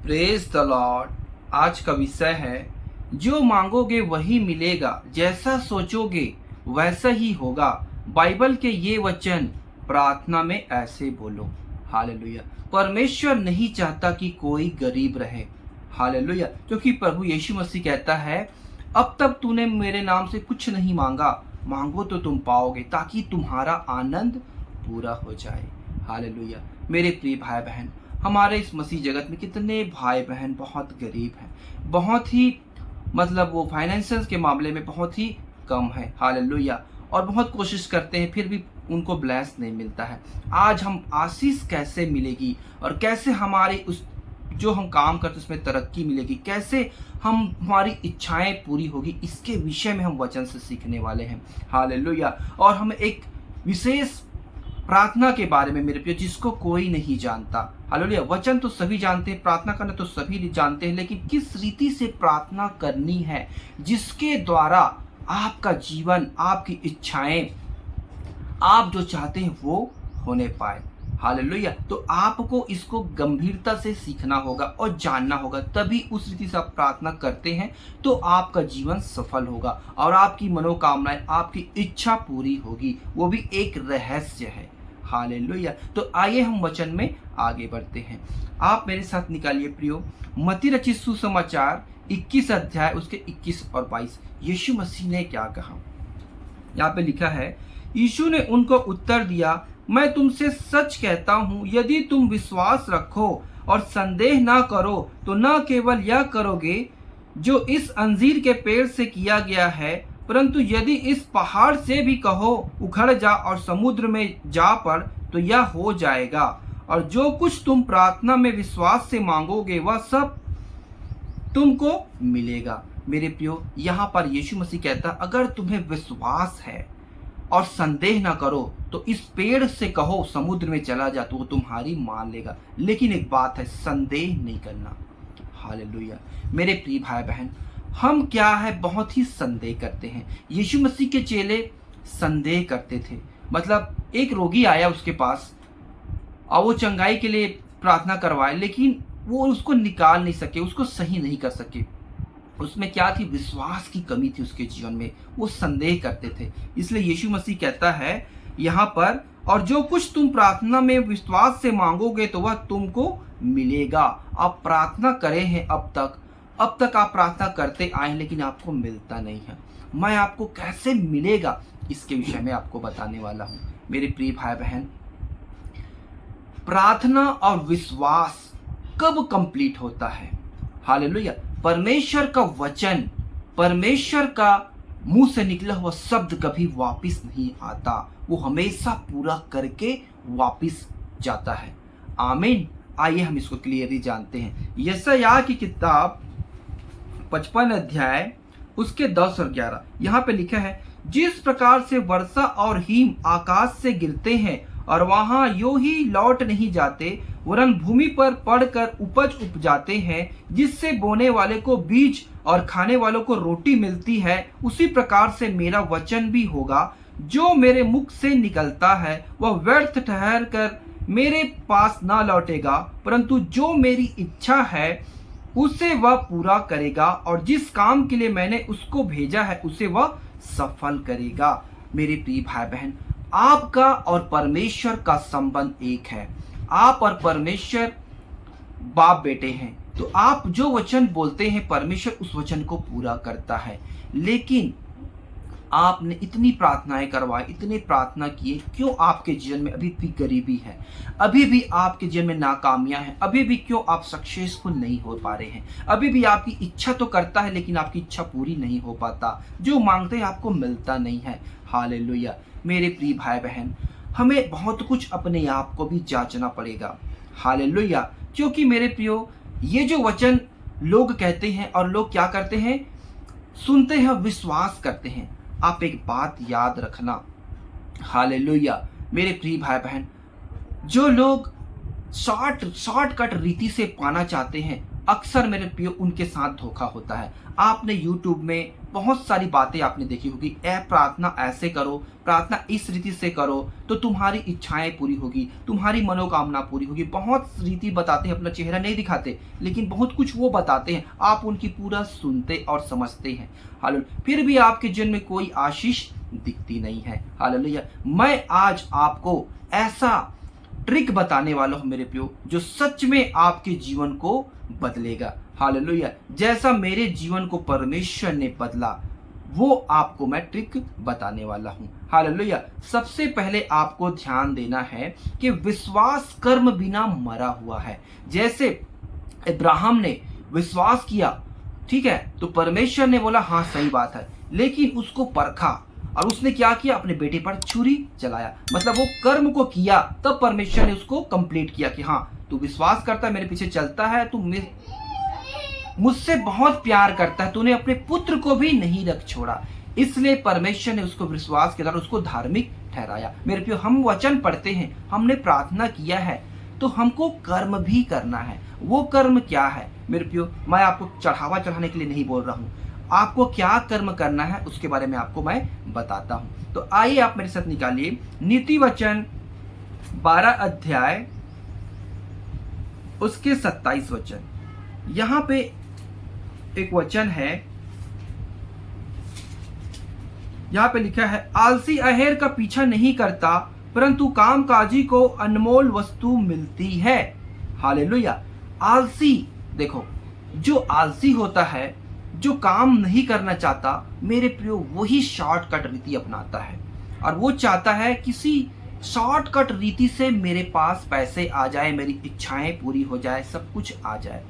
Praise the Lord. आज का विषय है, जो मांगोगे वही मिलेगा, जैसा सोचोगे वैसा ही होगा। बाइबल के ये वचन प्रार्थना में ऐसे बोलो। हालेलुया। परमेश्वर नहीं चाहता कि कोई गरीब रहे। हालेलुया। क्योंकि प्रभु यीशु मसीह कहता है, अब तक तूने मेरे नाम से कुछ नहीं मांगा, मांगो तो तुम पाओगे, ताकि तुम्हारा आनंद पूरा हो जाए। हालेलुया। मेरे प्रिय भाई बहन, हमारे इस मसीह जगत में कितने भाई बहन बहुत गरीब हैं, बहुत ही वो फाइनेंशियल के मामले में बहुत ही कम है। हालेलुया। और बहुत कोशिश करते हैं फिर भी उनको ब्लेस नहीं मिलता है। आज हम आशीष कैसे मिलेगी और कैसे हमारे उस जो हम काम करते उसमें तरक्की मिलेगी, कैसे हम हमारी इच्छाएं पूरी होगी, इसके विषय में हम वचन से सीखने वाले हैं। हालेलुया। और हम एक विशेष प्रार्थना के बारे में मेरे प्रिय, जिसको कोई नहीं जानता। हालेलुया। वचन तो सभी जानते हैं, प्रार्थना करना तो सभी जानते हैं, लेकिन किस रीति से प्रार्थना करनी है जिसके द्वारा आपका जीवन, आपकी इच्छाएं, आप जो चाहते हैं वो होने पाए। हालेलुया। तो आपको इसको गंभीरता से सीखना होगा और जानना होगा, तभी उस रीति से आप प्रार्थना करते हैं तो आपका जीवन सफल होगा और आपकी मनोकामनाएं, आपकी इच्छा पूरी होगी। वो भी एक रहस्य है। हालेलुया। तो आइए हम वचन में आगे बढ़ते हैं। आप मेरे साथ निकालिए प्रियो, मत्ती रचित सुसमाचार 21 अध्याय उसके 21 और 22। यीशु मसीह ने क्या कहा? यहाँ पे लिखा है, यीशु ने उनको उत्तर दिया, मैं तुमसे सच कहता हूँ, यदि तुम विश्वास रखो और संदेह ना करो तो न केवल यह करोगे जो इस अंजीर के पेड़ से किया गया है, परंतु यदि इस पहाड़ से भी कहो उखड़ जा और समुद्र में जा पड़, तो यह हो जाएगा। और जो कुछ तुम प्रार्थना में विश्वास से मांगोगे वह सब तुमको मिलेगा। मेरे प्रियो, यहाँ पर यीशु मसीह कहता, अगर तुम्हें विश्वास है और संदेह ना करो तो इस पेड़ से कहो समुद्र में चला जा, तो वो तुम्हारी मान लेगा। लेकिन एक बात है, संदेह नहीं करना। हालेलुया। मेरे प्रिय भाई बहन, हम क्या है, बहुत ही संदेह करते हैं। यीशु मसीह के चेले संदेह करते थे। एक रोगी आया उसके पास और वो चंगाई के लिए प्रार्थना करवाए, लेकिन वो उसको निकाल नहीं सके, उसको सही नहीं कर सके। उसमें क्या थी? विश्वास की कमी थी उसके जीवन में, वो संदेह करते थे। इसलिए यीशु मसीह कहता है यहाँ पर, और जो कुछ तुम प्रार्थना में विश्वास से मांगोगे तो वह तुमको मिलेगा। आप प्रार्थना करे हैं अब तक आप प्रार्थना करते आए, लेकिन आपको मिलता नहीं है। मैं आपको कैसे मिलेगा इसके विषय में आपको बताने वाला हूँ। मेरे प्रिय भाई बहन, प्रार्थना और विश्वास कब कंप्लीट होता है? हालेलुया। परमेश्वर का वचन, परमेश्वर का मुंह से निकला हुआ शब्द कभी वापस नहीं आता, वो हमेशा पूरा करके वापस जाता है। आमीन। आइए हम इसको क्लियरली जानते हैं। यशायाह की किताब 55 अध्याय उसके 10 और 11, यहाँ पे लिखा है, जिस प्रकार से वर्षा और हिम आकाश से गिरते हैं और वहां यूं ही लौट नहीं जाते, वरन भूमि पर पड़कर उपज उपजाते हैं, जिससे बोने वाले को बीज और खाने वालों को रोटी मिलती है, उसी प्रकार से मेरा वचन भी होगा जो मेरे मुख से निकलता है। वह व्यर्थ ठहर कर मेरे पास ना लौटेगा, परंतु जो मेरी इच्छा है उसे वह पूरा करेगा, और जिस काम के लिए मैंने उसको भेजा है उसे वह सफल करेगा। मेरे प्रिय भाई बहन, आपका और परमेश्वर का संबंध एक है। आप और परमेश्वर बाप बेटे हैं, तो आप जो वचन बोलते हैं परमेश्वर उस वचन को पूरा करता है। लेकिन आपने इतनी प्रार्थनाएं करवाई, इतने प्रार्थना किए, क्यों आपके जीवन में अभी भी गरीबी है? अभी भी आपके जीवन में नाकामियां हैं? अभी भी क्यों आप सक्सेसफुल नहीं हो पा रहे हैं? अभी भी आपकी इच्छा तो करता है, लेकिन आपकी इच्छा पूरी नहीं हो पाता। जो मांगते हैं आपको मिलता नहीं है। हालेलुया। मेरे प्रिय भाई बहन, हमें बहुत कुछ अपने आप को भी जांचना पड़ेगा। हालेलुया। क्योंकि मेरे प्रियो, ये जो वचन लोग कहते हैं और लोग क्या करते हैं, सुनते हैं, विश्वास करते हैं। आप एक बात याद रखना। हालेलुया। मेरे प्रिय भाई बहन, जो लोग शॉर्टकट रीति से पाना चाहते हैं, अक्सर मेरे प्रियो उनके साथ धोखा होता है। आपने YouTube में बहुत सारी बातें आपने देखी होगी, प्रार्थना ऐसे करो, प्रार्थना इस रीति से करो तो तुम्हारी इच्छाएं पूरी होगी, तुम्हारी मनोकामना पूरी होगी। बहुत रीति बताते हैं, अपना चेहरा नहीं दिखाते, लेकिन बहुत कुछ वो बताते हैं, आप उनकी पूरा सुनते और समझते हैं। हालेलुया। फिर भी आपके जीवन में कोई आशीष दिखती नहीं है। हालेलुया। मैं आज आपको ऐसा ट्रिक बताने वाला हूं मेरे प्रियो, जो सच में आपके जीवन को बदलेगा। हालेलुया। जैसा मेरे जीवन को परमेश्वर ने बदला, वो आपको मैं ट्रिक बताने वाला हूं। हालेलुया। सबसे पहले आपको ध्यान देना है कि विश्वास कर्म बिना मरा हुआ है। जैसे इब्राहिम ने विश्वास किया, ठीक है, तो परमेश्वर ने बोला हाँ सही बात है, लेकिन उसको परखा और उसने क्या किया, अपने बेटे पर छुरी चलाया। मतलब वो कर्म को किया, तब परमेश्वर ने उसको कंप्लीट किया कि हाँ तू विश्वास करता है, मेरे पीछे चलता है, तू मुझसे बहुत प्यार करता है, तूने अपने पुत्र को भी नहीं रख छोड़ा। इसलिए परमेश्वर ने उसको विश्वास के द्वारा उसको धार्मिक ठहराया। मेरे प्रियो, हम वचन पढ़ते हैं, हमने प्रार्थना किया है, तो हमको कर्म भी करना है। वो कर्म क्या है मेरे प्रियो, मैं आपको चढ़ावा चढ़ाने के लिए नहीं बोल रहा हूँ, आपको क्या कर्म करना है उसके बारे में आपको मैं बताता हूं। तो आइए आप मेरे साथ निकालिए नीति वचन 12 अध्याय उसके 27 वचन। यहां पे एक वचन है, यहां पे लिखा है, आलसी अहेर का पीछा नहीं करता, परंतु कामकाजी को अनमोल वस्तु मिलती है। हालेलुया। आलसी, देखो, जो आलसी होता है, जो काम नहीं करना चाहता, मेरे प्रियो, वही शॉर्टकट रीति अपनाता है और वो चाहता है किसी शॉर्टकट रीति से मेरे पास पैसे आ जाए, मेरी इच्छाएं पूरी हो जाए, सब कुछ आ जाए।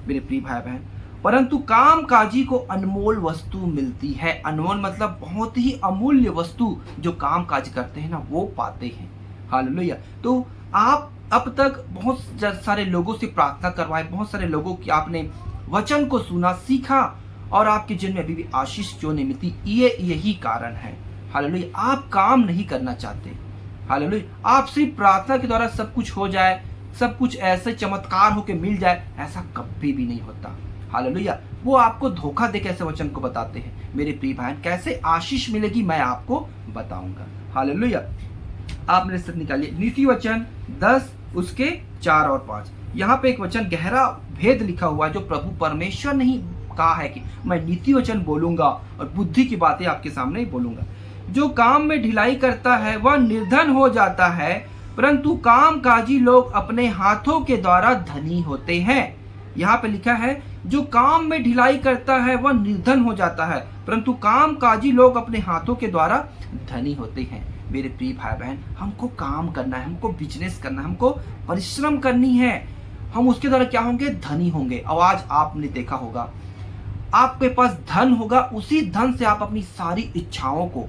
मेरे प्रिय भाई बहन, परंतु कामकाजी को अनमोल वस्तु मिलती है। अनमोल मतलब बहुत ही अमूल्य वस्तु जो कामकाज करते हैं ना, वो पाते हैं। हालेलुया। तो आप अब तक बहुत सारे लोगों से प्रार्थना करवाए, बहुत सारे लोगों की आपने वचन को सुना, सीखा, और आपके जीवन में अभी भी आशीष क्यों नहीं मिलती, यही कारण है। हालेलुया। आप काम नहीं करना चाहते। हालेलुया। आप सिर्फ प्रार्थना के द्वारा सब कुछ हो जाए, सब कुछ ऐसे चमत्कार होके मिल जाए, ऐसा कभी भी नहीं होता। हालेलुया। वो आपको धोखा दे कैसे वचन को बताते हैं। मेरे प्रिय बहन, कैसे आशीष मिलेगी मैं आपको बताऊंगा। हालेलुया। आप मेरे साथ निकालिए नीति वचन 10 उसके 4 और 5। यहाँ पे एक वचन गहरा भेद लिखा हुआ है, जो प्रभु परमेश्वर ने ही कहा है कि मैं नीति वचन बोलूंगा और बुद्धि की बातें आपके सामने ही बोलूंगा। जो काम में ढिलाई करता है वह निर्धन हो जाता है, परंतु कामकाजी लोग अपने हाथों के द्वारा धनी होते हैं। यहाँ पे लिखा है, जो काम में ढिलाई करता है वह निर्धन हो जाता है, परंतु कामकाजी लोग अपने हाथों के द्वारा धनी होते हैं। मेरे प्रिय भाई बहन, हमको काम करना है, हमको बिजनेस करना है, हमको परिश्रम करनी है, हम उसके द्वारा क्या होंगे, धनी होंगे। और आज आपने देखा होगा, आपके पास धन होगा, उसी धन से आप अपनी सारी इच्छाओं को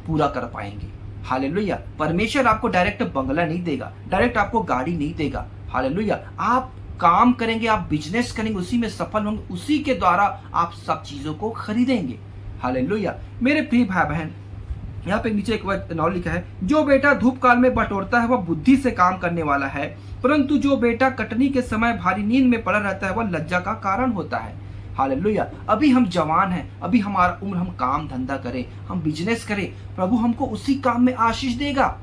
पूरा कर पाएंगे। हालेलुया। परमेश्वर आपको डायरेक्ट बंगला नहीं देगा, डायरेक्ट आपको गाड़ी नहीं देगा। हालेलुया। आप काम करेंगे, आप बिजनेस करेंगे, उसी में सफल होंगे, उसी के द्वारा आप सब चीजों को खरीदेंगे। हालेलुया। मेरे प्रिय भाई बहन, यहाँ पे नीचे एक नौ लिखा है, जो बेटा धूप काल में बटोरता है वह बुद्धि से काम करने वाला है, परंतु जो बेटा कटनी के समय भारी नींद में पड़ा रहता है वह लज्जा का कारण होता है। हालेलुया। अभी हम जवान हैं, अभी हमारा उम्र, हम काम धंधा करें, हम बिजनेस करें, प्रभु हमको उसी काम में आशीष देगा।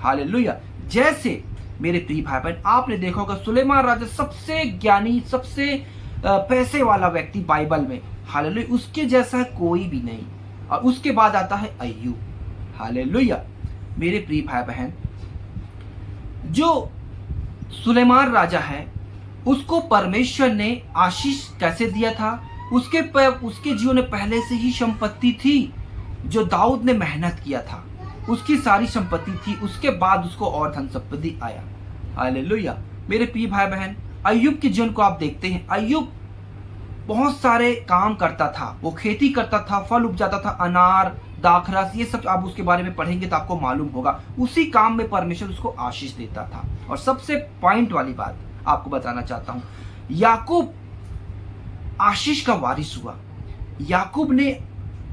हालेलुया। जैसे मेरे प्रिय भाई बहन, आपने देखा होगा सुलेमान राजा सबसे ज्ञानी, सबसे पैसे वाला व्यक्ति बाइबल में। हालेलुया। उसके जैसा कोई भी नहीं। और उसके बाद आता है अय्यूब। हालेलुया। मेरे प्रिय भाई बहन, जो सुलेमान राजा है उसको परमेश्वर ने आशीष कैसे दिया था, उसके जीवन में पहले से ही संपत्ति थी, जो दाऊद ने मेहनत किया था, उसकी सारी संपत्ति थी, उसके बाद उसको और धन संपत्ति आया। हालेलुया। मेरे प्रिय भाई बहन, अय्यूब के जीवन को आप देखते हैं, अय्यूब बहुत सारे काम करता था, वो खेती करता था, फल उपजाता था, अनार, दाखरस, ये सब आप उसके बारे में पढ़ेंगे तो आपको मालूम होगा। उसी काम में परमेश्वर उसको आशीष देता था। और सबसे पॉइंट वाली बात आपको बताना चाहता हूं, याकूब आशीष का वारिस हुआ। याकूब ने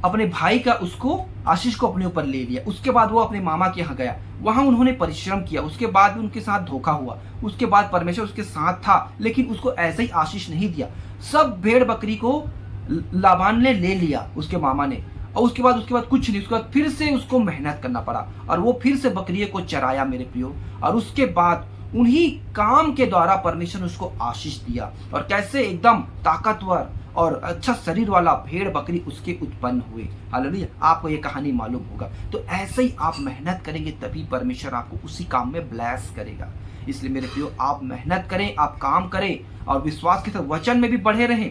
अपने भाई का उसको आशीष को अपने ऊपर ले लिया। उसके बाद वो अपने मामा के यहाँ गया, वहां उन्होंने परिश्रम किया, उसके बाद उनके साथ धोखा हुआ, उसके बाद परमेश्वर उसके साथ था, लेकिन उसको ऐसे ही आशीष नहीं दिया। सब भेड़ बकरी को लाबान ने ले लिया, उसके मामा ने, और उसके बाद कुछ नहीं, उसके बाद फिर से उसको मेहनत करना पड़ा और वो फिर से बकरियों को चराया मेरे प्रियो। और उसके बाद उन्हीं काम के द्वारा परमेश्वर ने उसको आशीष दिया और कैसे एकदम ताकतवर और अच्छा शरीर वाला भेड़ बकरी उसके उत्पन्न हुए। हालेलुया, आपको ये कहानी मालूम होगा। तो ऐसे ही आप मेहनत करेंगे तभी परमेश्वर आपको उसी काम में ब्लेस करेगा। इसलिए मेरे प्रियो, आप मेहनत करें, आप काम करें और विश्वास के साथ वचन में भी बढ़े रहें।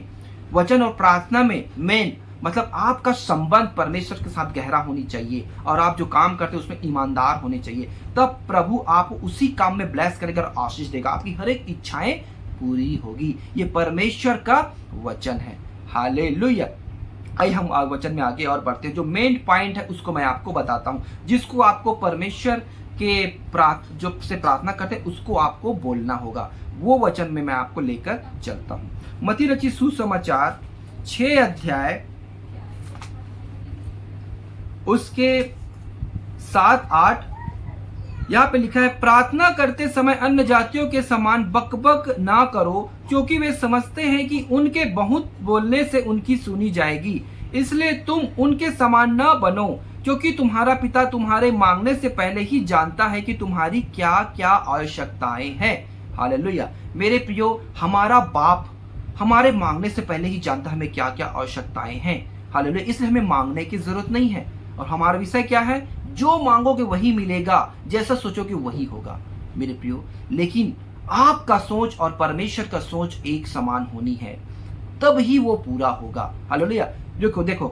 वचन और प्रार्थना में मेन मतलब आपका संबंध परमेश्वर के साथ गहरा होनी चाहिए और आप जो काम करते हैं उसमें ईमानदार होने चाहिए। तब प्रभु आपको उसी काम में ब्लेस करेगा और आशीष देगा, आपकी हर एक इच्छाएं पूरी होगी। ये परमेश्वर का वचन है। हालेलुया। आइए हम वचन में आगे और बढ़ते हैं। जो मेन पॉइंट है उसको मैं आपको बताता हूँ, जिसको आपको परमेश्वर के जो से प्रार्थना करते हैं उसको आपको बोलना होगा। वो वचन में मैं आपको लेकर चलता हूँ। मत्ती रचित सुसमाचार 6 अध्याय उसके 7-8 यहाँ पे लिखा है, प्रार्थना करते समय अन्य जातियों के समान बकबक ना करो, क्योंकि वे समझते हैं कि उनके बहुत बोलने से उनकी सुनी जाएगी। इसलिए तुम उनके समान ना बनो, क्योंकि तुम्हारा पिता तुम्हारे मांगने से पहले ही जानता है कि तुम्हारी क्या क्या आवश्यकताएं हैं। हालेलुया। मेरे प्रियो, हमारा बाप हमारे मांगने से पहले ही जानता है हमें क्या क्या आवश्यकताएं हैं। हालेलुया। इसलिए हमें मांगने की जरूरत नहीं है। और हमारा विषय क्या है? जो मांगोगे वही मिलेगा, जैसा सोचोगे वही होगा मेरे प्रियो। लेकिन आपका सोच और परमेश्वर का सोच एक समान होनी है, तब ही वो पूरा होगा। हालेलुया। देखो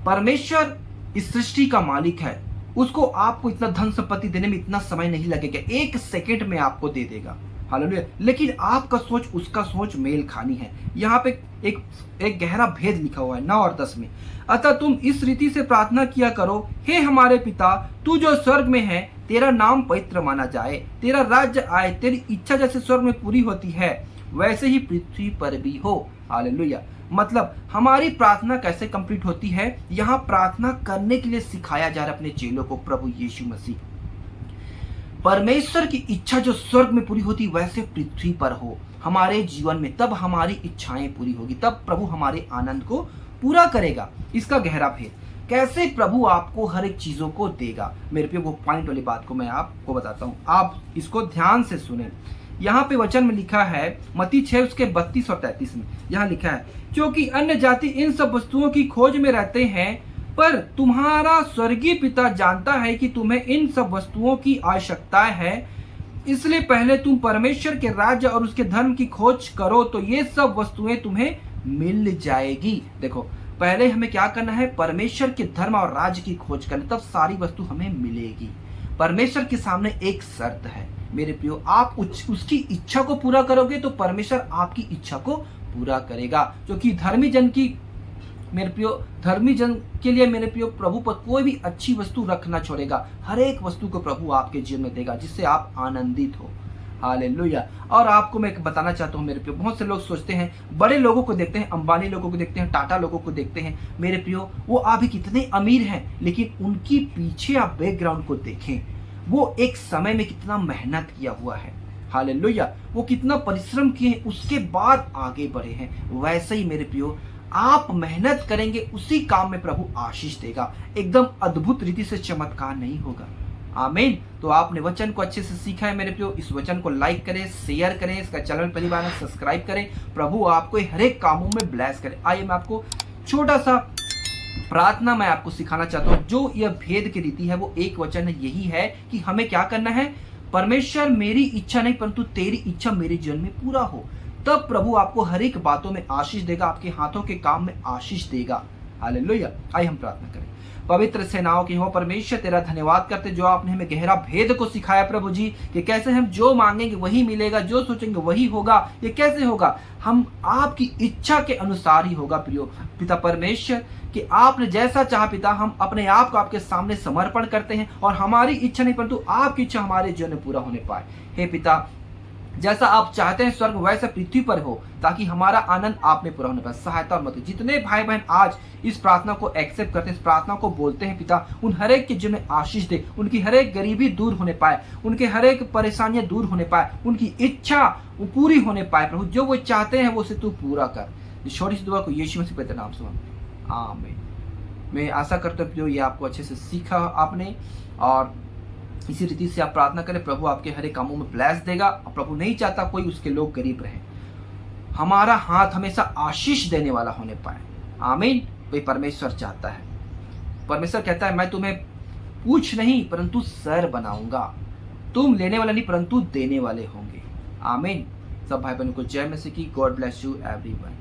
परमेश्वर इस सृष्टि का मालिक है, उसको आपको इतना धन संपत्ति देने में इतना समय नहीं लगेगा, 1 सेकंड में आपको दे देगा। हालेलुया। लेकिन आपका सोच उसका सोच मेल खानी है। यहाँ पे एक गहरा भेद लिखा हुआ है 9 और 10 में। अतः तुम इस रीति से प्रार्थना किया करो, हे हमारे पिता, तू जो स्वर्ग में है, तेरा नाम पवित्र माना जाए, तेरा राज्य आए, तेरी इच्छा जैसे स्वर्ग में पूरी होती है वैसे ही पृथ्वी पर भी हो। हालेलुया। मतलब हमारी प्रार्थना कैसे कंप्लीट होती है? यहाँ प्रार्थना करने के लिए सिखाया जा रहा है अपने चेलों को, प्रभु यीशु मसीह। परमेश्वर की इच्छा जो स्वर्ग में पूरी होती वैसे पृथ्वी पर हो हमारे जीवन में, तब हमारी इच्छाएं पूरी होगी, तब प्रभु हमारे आनंद को पूरा करेगा। इसका गहरा भेद कैसे प्रभु आपको हर एक चीजों को देगा, मेरे पे वो पॉइंट वाली बात को मैं आपको बताता हूँ, आप इसको ध्यान से सुने। यहाँ पे वचन में लिखा है मत्ती 6 उसके 32 और 33 में, यहाँ लिखा है, क्योंकि अन्य जाति इन सब वस्तुओं की खोज में रहते हैं, पर तुम्हारा स्वर्गीय पिता जानता है कि तुम्हें इन सब वस्तुओं की आवश्यकता है। इसलिए पहले तुम परमेश्वर के राज्य और उसके धर्म की खोज करो, तो ये सब वस्तुएं तुम्हें मिल जाएगी। देखो, पहले हमें क्या करना है? परमेश्वर के धर्म और राज्य की खोज करना, तब सारी वस्तु हमें मिलेगी। परमेश्वर के सामने एक शर्त है मेरे प्रियो, आप उसकी इच्छा को पूरा करोगे तो परमेश्वर आपकी इच्छा को पूरा करेगा। क्योंकि धर्मी जन की मेरे प्रियो, धर्मी जन के लिए मेरे प्रियो, प्रभु पर कोई भी अच्छी वस्तु रखना छोड़ेगा। हर एक वस्तु को प्रभु आपके जीवन में देगा, जिससे आप आनंदित हो। हालेलुया। और आपको मैं बताना चाहता हूँ मेरे प्रियो, बहुत से लोग सोचते हैं, बड़े लोगों को देखते हैं, अंबानी लोगों को देखते हैं, टाटा लोगों को देखते हैं मेरे प्रियो, वो अभी कितने अमीर हैं, लेकिन उनकी पीछे आप बैकग्राउंड को देखें, वो एक समय में कितना मेहनत किया हुआ है। हालेलुया। वो कितना परिश्रम किए, उसके बाद आगे बढ़े हैं। वैसे ही मेरे प्रियो, आप मेहनत करेंगे उसी काम में प्रभु आशीष देगा। एकदम अद्भुत रीति से चमत्कार नहीं होगा। आमीन। तो आपने वचन को अच्छे से सीखा है मेरे प्रियो, इस वचन को लाइक करें, शेयर करें, इसका चैनल पहली बार सब्सक्राइब करें। प्रभु आपको हर एक कामों में ब्लेस करे। आइए मैं आपको छोटा सा प्रार्थना मैं आपको सिखाना चाहता हूँ। जो यह भेद की रीति है वो एक वचन यही है कि हमें क्या करना है? परमेश्वर मेरी इच्छा नहीं परंतु तेरी इच्छा मेरे जीवन में पूरा हो, तब प्रभु आपको हर एक बातों में आशीष देगा, आपके हाथों के काम में आशीष देगा। हालेलुया। आइए हम प्रार्थना करें। पवित्र सेनाओं के हो परमेश्वर, तेरा धन्यवाद करते जो आपने हमें गहरा भेद को सिखाया प्रभु जी, कि कैसे हम जो मांगेंगे वही मिलेगा, जो सोचेंगे वही होगा। ये कैसे होगा? हम आपकी इच्छा के अनुसार ही होगा प्रियो पिता परमेश्वर, कि आपने जैसा चाहा पिता, हम अपने आप को आपके सामने समर्पण करते हैं और हमारी इच्छा नहीं परंतु आपकी इच्छा हमारे जीवन में पूरा होने पाए। हे पिता, जैसा आप चाहते हैं स्वर्ग वैसा पृथ्वी पर हो, ताकि हमारा आनंद आप में पूरा होने पाए। सहायता और मदद। जितने भाई बहन आज इस प्रार्थना को एक्सेप्ट करते हैं, इस प्रार्थना को बोलते हैं पिता, उन हर एक के जीवन में आशीष दे, उनकी हर एक गरीबी दूर होने पाए, उनके हर एक परेशानियां दूर होने पाए, उनकी इच्छा पूरी होने पाए। प्रभु जो वो चाहते हैं वो से तू पूरा कर। इस छोटी सी दुआ को यीशु मसीह के नाम से आमीन। मैं आशा करता हूँ ये आपको अच्छे से सीखा आपने, और इसी रीति से आप प्रार्थना करें, प्रभु आपके हर एक कामों में ब्लेस देगा। प्रभु नहीं चाहता कोई उसके लोग गरीब रहे, हमारा हाथ हमेशा आशीष देने वाला होने पाए। आमीन। वही परमेश्वर चाहता है। परमेश्वर कहता है मैं तुम्हें पूछ नहीं परंतु सर बनाऊंगा, तुम लेने वाले नहीं परंतु देने वाले होंगे। आमीन। सब भाई बहनों को जय मसीह की। God bless you everyone.